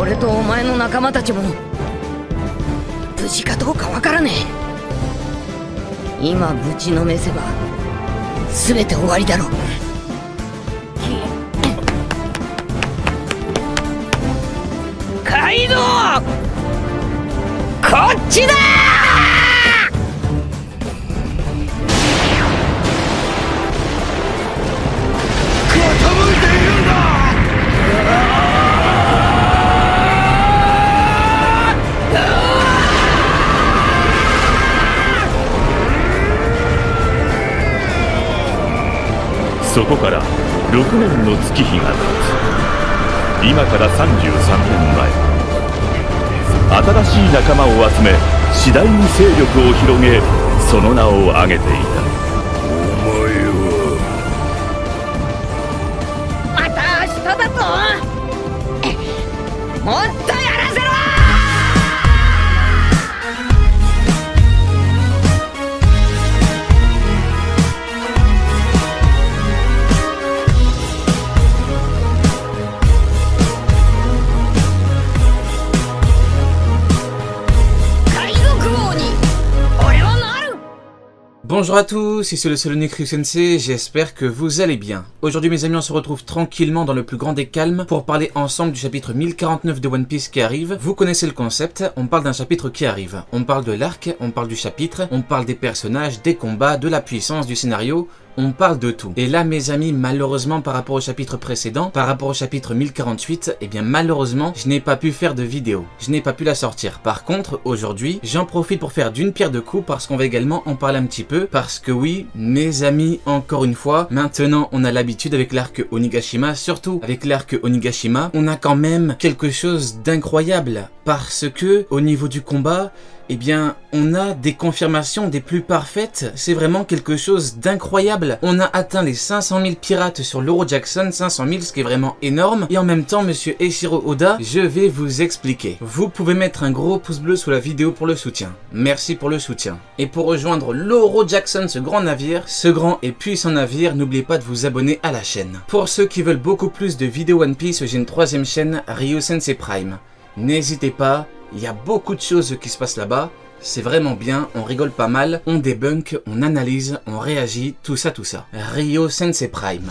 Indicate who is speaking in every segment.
Speaker 1: 俺とお前の仲間たちも無事かどうかわからねえ。今ぶちのめせば全て終わりだろう。カイドウ、こっちだー。
Speaker 2: そこから6年の月日が経つ。今から33年前、新しい仲間を集め次第に勢力を広げ、その名を挙げていた。
Speaker 3: お前は
Speaker 1: また明日だと。もっとやらせろ。
Speaker 4: Bonjour à tous, ici le Solonic Ryusensei, j'espère que vous allez bien. Aujourd'hui mes amis, on se retrouve tranquillement dans le plus grand des calmes pour parler ensemble du chapitre 1049 de One Piece qui arrive. Vous connaissez le concept, on parle d'un chapitre qui arrive. On parle de l'arc, on parle du chapitre, on parle des personnages, des combats, de la puissance, du scénario. On parle de tout. Et là mes amis, malheureusement par rapport au chapitre précédent, par rapport au chapitre 1048, eh bien malheureusement, je n'ai pas pu faire de vidéo. Je n'ai pas pu la sortir. Par contre, aujourd'hui, j'en profite pour faire d'une pierre deux coups parce qu'on va également en parler un petit peu. Parce que oui, mes amis, encore une fois, maintenant on a l'habitude avec l'arc Onigashima, surtout avec l'arc Onigashima, on a quand même quelque chose d'incroyable. Parce que, au niveau du combat, eh bien, on a des confirmations des plus parfaites. C'est vraiment quelque chose d'incroyable. On a atteint les 500 000 pirates sur l'Euro Jackson, 500 000, ce qui est vraiment énorme. Et en même temps, monsieur Eiichiro Oda, je vais vous expliquer. Vous pouvez mettre un gros pouce bleu sous la vidéo pour le soutien. Merci pour le soutien. Et pour rejoindre l'Euro Jackson, ce grand navire, ce grand et puissant navire, n'oubliez pas de vous abonner à la chaîne. Pour ceux qui veulent beaucoup plus de vidéos One Piece, j'ai une troisième chaîne, Ryusensei Prime. N'hésitez pas, il y a beaucoup de choses qui se passent là-bas. C'est vraiment bien, on rigole pas mal, on débunk, on analyse, on réagit, tout ça. Ryusensei Prime.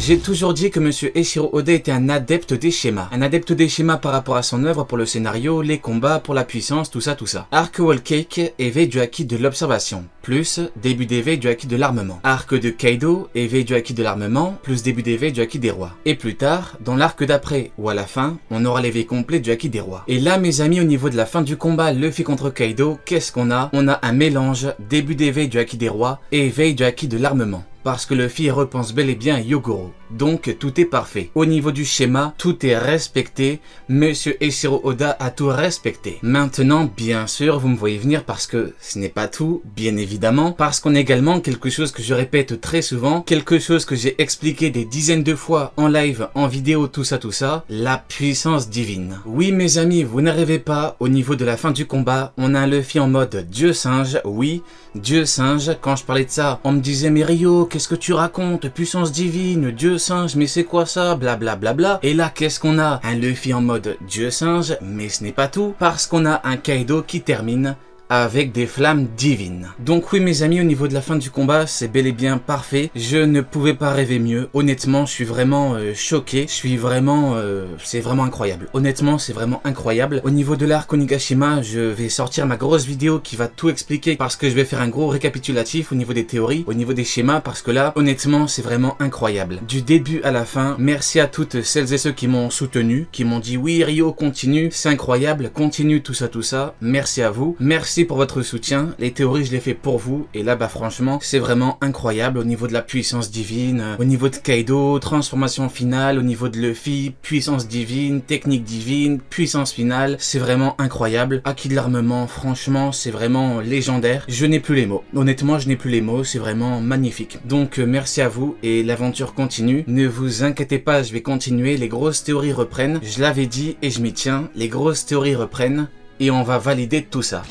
Speaker 4: J'ai toujours dit que monsieur Eiichiro Oda était un adepte des schémas. Un adepte des schémas par rapport à son œuvre pour le scénario, les combats, pour la puissance, tout ça. Arc Whole Cake, éveil du haki de l'observation, plus début d'éveil du haki de l'armement. Arc de Kaido, éveil du haki de l'armement, plus début d'éveil du haki des rois. Et plus tard, dans l'arc d'après, ou à la fin, on aura l'éveil complet du haki des rois. Et là mes amis, au niveau de la fin du combat, Luffy contre Kaido, qu'est-ce qu'on a? On a un mélange, début d'éveil du haki des rois, et éveil du haki de l'armement. Parce que Luffy repense bel et bien à Yogoro. Donc tout est parfait. Au niveau du schéma, tout est respecté. Monsieur Eiichiro Oda a tout respecté. Maintenant, bien sûr, vous me voyez venir parce que ce n'est pas tout, bien évidemment. Parce qu'on a également quelque chose que je répète très souvent. Quelque chose que j'ai expliqué des dizaines de fois en live, en vidéo, tout ça. La puissance divine. Oui mes amis, vous ne rêvez pas. Au niveau de la fin du combat, on a un Luffy en mode Dieu singe. Oui, Dieu singe. Quand je parlais de ça, on me disait mais Rio, qu'est-ce que tu racontes? Puissance divine, Dieu singe, mais c'est quoi ça? Blablabla. Et là, qu'est-ce qu'on a? Un Luffy en mode Dieu singe, mais ce n'est pas tout, parce qu'on a un Kaido qui termine avec des flammes divines. Donc oui mes amis, au niveau de la fin du combat, c'est bel et bien parfait. Je ne pouvais pas rêver mieux. Honnêtement, je suis vraiment choqué. Je suis vraiment... c'est vraiment incroyable. Honnêtement, c'est vraiment incroyable. Au niveau de l'arc Onigashima, je vais sortir ma grosse vidéo qui va tout expliquer parce que je vais faire un gros récapitulatif au niveau des théories, au niveau des schémas, parce que là, honnêtement, c'est vraiment incroyable. Du début à la fin, merci à toutes celles et ceux qui m'ont soutenu, qui m'ont dit oui Rio, continue, c'est incroyable, continue, tout ça. Merci à vous. Merci pour votre soutien. Les théories, je les fais pour vous. Et là, bah franchement, c'est vraiment incroyable au niveau de la puissance divine, au niveau de Kaido, transformation finale, au niveau de Luffy, puissance divine, technique divine, puissance finale. C'est vraiment incroyable. Haki de l'armement, franchement, c'est vraiment légendaire. Je n'ai plus les mots. Honnêtement, je n'ai plus les mots. C'est vraiment magnifique. Donc, merci à vous et l'aventure continue. Ne vous inquiétez pas, je vais continuer. Les grosses théories reprennent. Je l'avais dit et je m'y tiens. Les grosses théories reprennent et on va valider tout ça.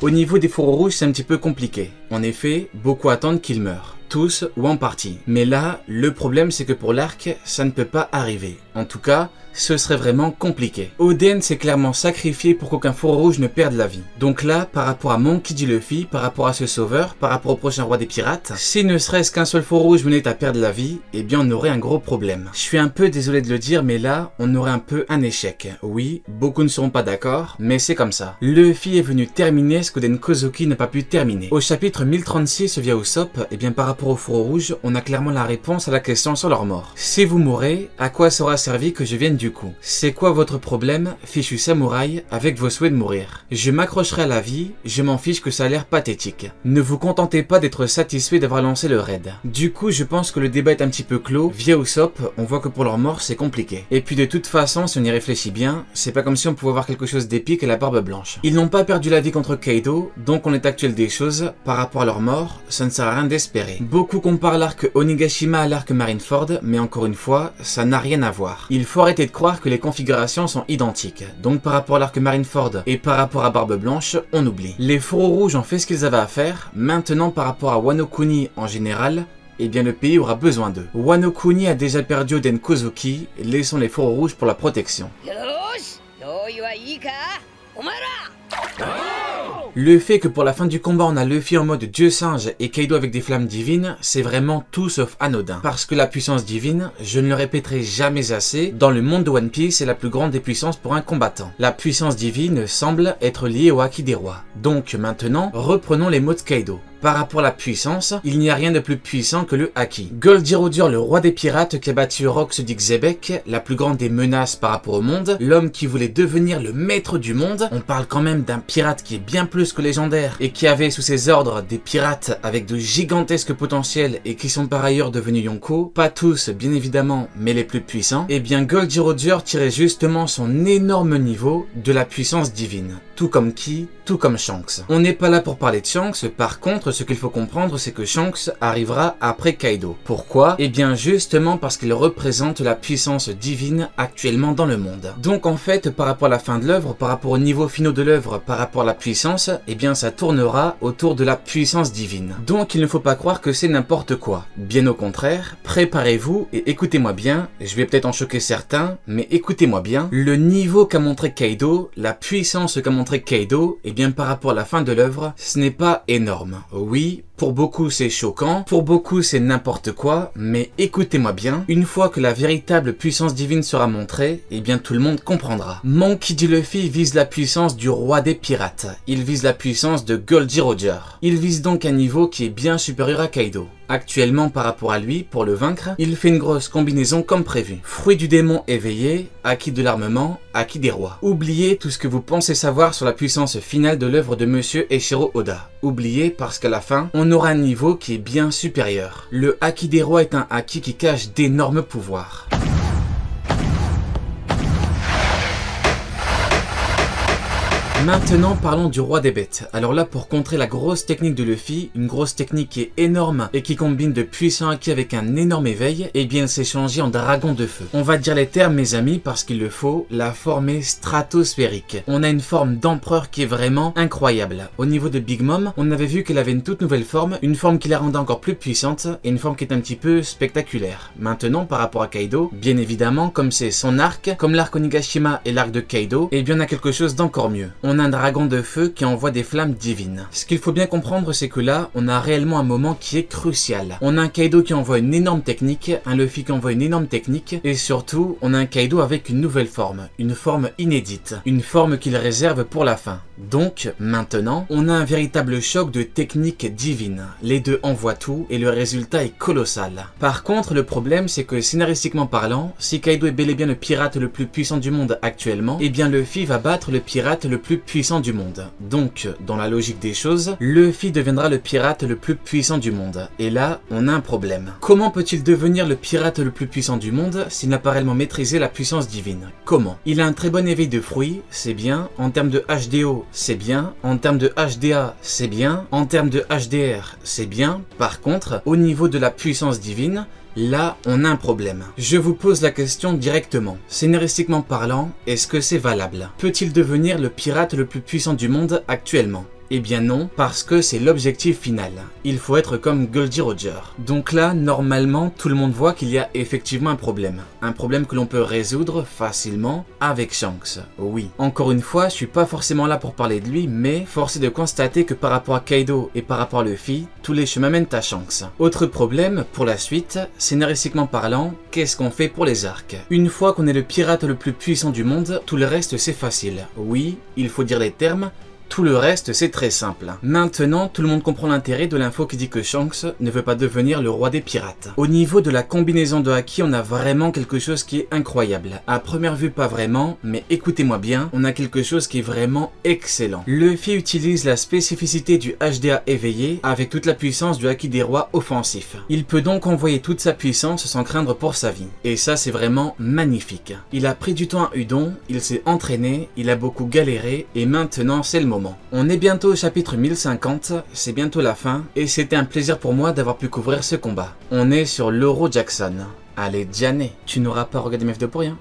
Speaker 4: Au niveau des fourreaux rouges, c'est un petit peu compliqué. En effet, beaucoup attendent qu'ils meurent. Tous ou en partie. Mais là, le problème c'est que pour l'arc, ça ne peut pas arriver. En tout cas, ce serait vraiment compliqué. Oden s'est clairement sacrifié pour qu'aucun fourreau rouge ne perde la vie. Donc là, par rapport à Monkey D. Luffy, par rapport à ce sauveur, par rapport au prochain roi des pirates, si ne serait-ce qu'un seul fourreau rouge venait à perdre la vie, eh bien on aurait un gros problème. Je suis un peu désolé de le dire, mais là, on aurait un peu un échec. Oui, beaucoup ne seront pas d'accord, mais c'est comme ça. Luffy est venu terminer ce qu'Oden Kozuki n'a pas pu terminer. Au chapitre 1036 via Usopp, eh bien par rapport au fourreau rouge, on a clairement la réponse à la question sur leur mort. Si vous mourrez, à quoi ça aura servi que je vienne du coup? C'est quoi votre problème, fichu samouraï, avec vos souhaits de mourir? Je m'accrocherai à la vie, je m'en fiche que ça a l'air pathétique. Ne vous contentez pas d'être satisfait d'avoir lancé le raid. Du coup, je pense que le débat est un petit peu clos. Via Usopp, on voit que pour leur mort, c'est compliqué. Et puis de toute façon, si on y réfléchit bien, c'est pas comme si on pouvait avoir quelque chose d'épique à la barbe blanche. Ils n'ont pas perdu la vie contre Kaido, donc en l'état actuel des choses, par rapport à leur mort, ça ne sert à rien d'espérer. Beaucoup comparent l'arc Onigashima à l'arc Marineford, mais encore une fois, ça n'a rien à voir. Il faut arrêter de croire que les configurations sont identiques. Donc par rapport à l'arc Marineford et par rapport à Barbe Blanche, on oublie. Les fourreaux rouges ont fait ce qu'ils avaient à faire. Maintenant par rapport à Wano Kuni en général, eh bien le pays aura besoin d'eux. Wano Kuni a déjà perdu Oden Kozuki, laissons les fourreaux rouges pour la protection. Le fait que pour la fin du combat on a Luffy en mode dieu singe et Kaido avec des flammes divines, c'est vraiment tout sauf anodin. Parce que la puissance divine, je ne le répéterai jamais assez, dans le monde de One Piece c'est la plus grande des puissances pour un combattant. La puissance divine semble être liée au Haki des rois. Donc maintenant, reprenons les mots de Kaido. Par rapport à la puissance, il n'y a rien de plus puissant que le Haki. Goldie Roger, le roi des pirates qui a battu Rox d'Ixebek, la plus grande des menaces par rapport au monde, l'homme qui voulait devenir le maître du monde, on parle quand même d'un pirate qui est bien plus que légendaire et qui avait sous ses ordres des pirates avec de gigantesques potentiels et qui sont par ailleurs devenus Yonko, pas tous bien évidemment, mais les plus puissants, et bien Goldie Roger tirait justement son énorme niveau de la puissance divine. Tout comme qui, tout comme Shanks. On n'est pas là pour parler de Shanks, par contre ce qu'il faut comprendre c'est que Shanks arrivera après Kaido. Pourquoi? Eh bien justement parce qu'il représente la puissance divine actuellement dans le monde. Donc en fait par rapport à la fin de l'œuvre, par rapport au niveau finaux de l'œuvre, par rapport à la puissance, eh bien ça tournera autour de la puissance divine. Donc il ne faut pas croire que c'est n'importe quoi. Bien au contraire, préparez-vous et écoutez-moi bien, je vais peut-être en choquer certains, mais écoutez-moi bien, le niveau qu'a montré Kaido, la puissance qu'a montré Kaido, eh bien par rapport à la fin de l'œuvre, ce n'est pas énorme. Oui, pour beaucoup c'est choquant, pour beaucoup c'est n'importe quoi, mais écoutez-moi bien, une fois que la véritable puissance divine sera montrée, eh bien tout le monde comprendra. Monkey D. Luffy vise la puissance du roi des pirates, il vise la puissance de Goldie Roger. Il vise donc un niveau qui est bien supérieur à Kaido. Actuellement par rapport à lui, pour le vaincre, il fait une grosse combinaison comme prévu. Fruit du démon éveillé, acquis de l'armement, acquis des rois. Oubliez tout ce que vous pensez savoir sur la puissance finale de l'œuvre de Monsieur Eiichiro Oda. Oubliez parce qu'à la fin, on aura un niveau qui est bien supérieur. Le acquis des rois est un acquis qui cache d'énormes pouvoirs. Maintenant parlons du roi des bêtes. Alors là pour contrer la grosse technique de Luffy, une grosse technique qui est énorme et qui combine de puissants acquis avec un énorme éveil, eh bien c'est changé en dragon de feu. On va dire les termes mes amis parce qu'il le faut, la forme est stratosphérique. On a une forme d'empereur qui est vraiment incroyable. Au niveau de Big Mom, on avait vu qu'elle avait une toute nouvelle forme, une forme qui la rendait encore plus puissante et une forme qui est un petit peu spectaculaire. Maintenant par rapport à Kaido, bien évidemment comme c'est son arc, comme l'arc Onigashima et l'arc de Kaido, eh bien on a quelque chose d'encore mieux. On a un dragon de feu qui envoie des flammes divines. Ce qu'il faut bien comprendre c'est que là on a réellement un moment qui est crucial. On a un Kaido qui envoie une énorme technique, un Luffy qui envoie une énorme technique et surtout on a un Kaido avec une nouvelle forme, une forme inédite, une forme qu'il réserve pour la fin. Donc maintenant on a un véritable choc de techniques divines. Les deux envoient tout et le résultat est colossal. Par contre le problème c'est que scénaristiquement parlant, si Kaido est bel et bien le pirate le plus puissant du monde actuellement, eh bien Luffy va battre le pirate le plus puissant du monde. Donc, dans la logique des choses, Luffy deviendra le pirate le plus puissant du monde. Et là, on a un problème. Comment peut-il devenir le pirate le plus puissant du monde s'il n'a pas réellement maîtrisé la puissance divine? Comment? Il a un très bon éveil de fruits, c'est bien. En termes de HDO, c'est bien. En termes de HDA, c'est bien. En termes de HDR, c'est bien. Par contre, au niveau de la puissance divine, là, on a un problème. Je vous pose la question directement. Scénaristiquement parlant, est-ce que c'est valable? Peut-il devenir le pirate le plus puissant du monde actuellement? Eh bien non, parce que c'est l'objectif final. Il faut être comme Goldie Roger. Donc là, normalement, tout le monde voit qu'il y a effectivement un problème. Un problème que l'on peut résoudre facilement avec Shanks. Oui. Encore une fois, je suis pas forcément là pour parler de lui, mais force est de constater que par rapport à Kaido et par rapport à Luffy, tous les chemins mènent à Shanks. Autre problème, pour la suite, scénaristiquement parlant, qu'est-ce qu'on fait pour les arcs? Une fois qu'on est le pirate le plus puissant du monde, tout le reste c'est facile. Oui, il faut dire les termes, tout le reste c'est très simple. Maintenant, tout le monde comprend l'intérêt de l'info qui dit que Shanks ne veut pas devenir le roi des pirates. Au niveau de la combinaison de haki, on a vraiment quelque chose qui est incroyable. À première vue pas vraiment, mais écoutez-moi bien, on a quelque chose qui est vraiment excellent. Luffy utilise la spécificité du HDA éveillé avec toute la puissance du haki des rois offensif. Il peut donc envoyer toute sa puissance sans craindre pour sa vie. Et ça c'est vraiment magnifique. Il a pris du temps à Udon, il s'est entraîné, il a beaucoup galéré et maintenant c'est le moment. On est bientôt au chapitre 1050, c'est bientôt la fin, et c'était un plaisir pour moi d'avoir pu couvrir ce combat. On est sur l'Euro Jackson. Allez, Diane, tu n'auras pas regardé MF2 pour rien.